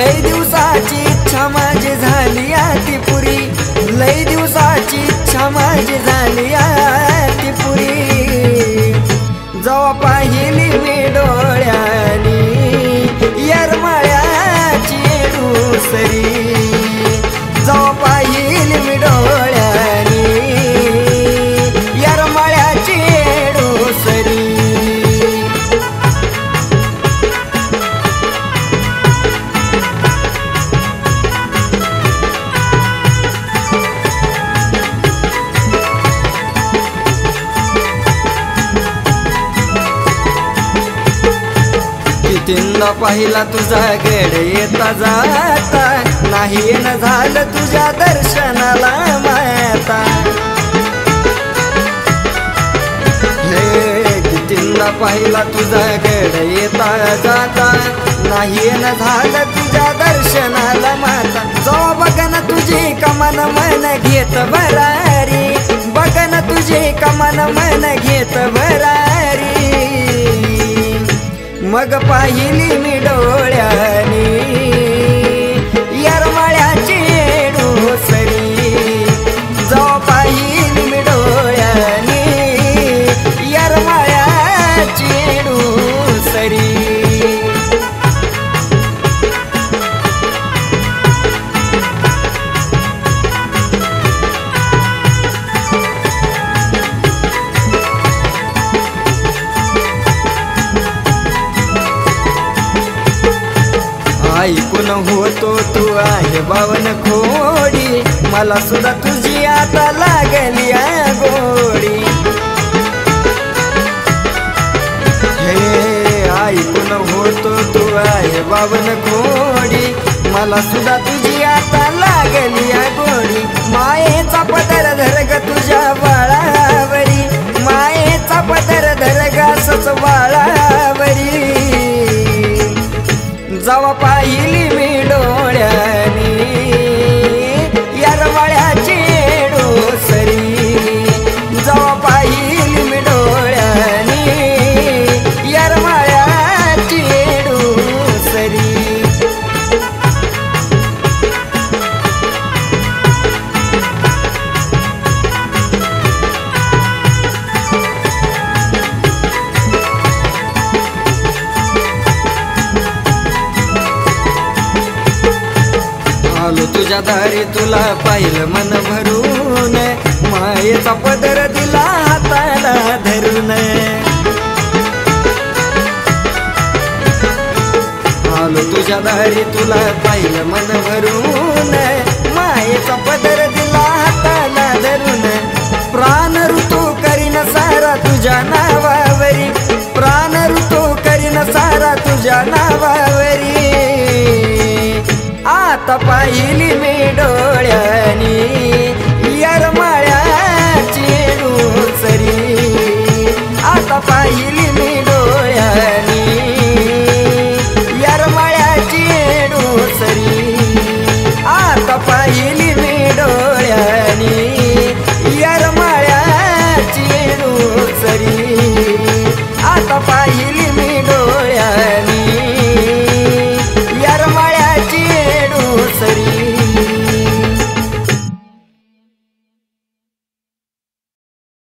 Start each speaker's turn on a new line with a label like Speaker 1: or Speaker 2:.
Speaker 1: लय दिवसाची इच्छा माझी झाली ती पुरी, लय दिवसाची इच्छा माझी झाली ती पुरी। जेव्हा पाहिली मी डोळ्यानी येरमाळ्याची दुसरी, जेव्हा पाहिली मी डोळ्यानी येरमाळ्याची दुसरी। कितींदा पाहिला तुझा गड येता जाता, नाही न झालं तुझ्या दर्शनाला माता। हे कितींदा पाहिला तुझा गड येता जाता, नाही न झालं तुझ्या दर्शनाला माता। जो बघन तुझी कमान मन घेत भरारी, बघन तुझी कमान मन घेत भरारी। मग पाहिली मी डोळ्यानी येरमाळ्याची दुसरी, जो पाहिली मी डोळ्यानी येरमाळ्याची दुसरी। ऐकून होतो तू आहे बावन खोडी, मला सुद्धा तुझी आता लागली गोडी। हे ऐकून होतो तू आहे बावन खोडी, मला सुद्धा तुझी आता लागली गोडी। मायेचा पदर धर ग तुझ्या बाळावरी, मायेचा पदर धर ग असंच बाळावरी। जेव्हा पाहिली मी डोळ्यानी येरमाळ्याची दुसरी, जेव्हा पाहिली मी डोळ्यानी येरमाळ्याची दुसरी। आलो तुझ्या दारी तुला पाहिलं मन भरून, मायेचा पदर दिला हाताला धरून। आलो तुझ्या दारी तुला पाहिलं मन भरून, मायेचा पदर दिला हाताला धरून। प्राण ऋतू करीन सारा तुझ्या नावावरी, प्राण ऋतू करीन सारा तुझ्या नावावरी। आता पाहिली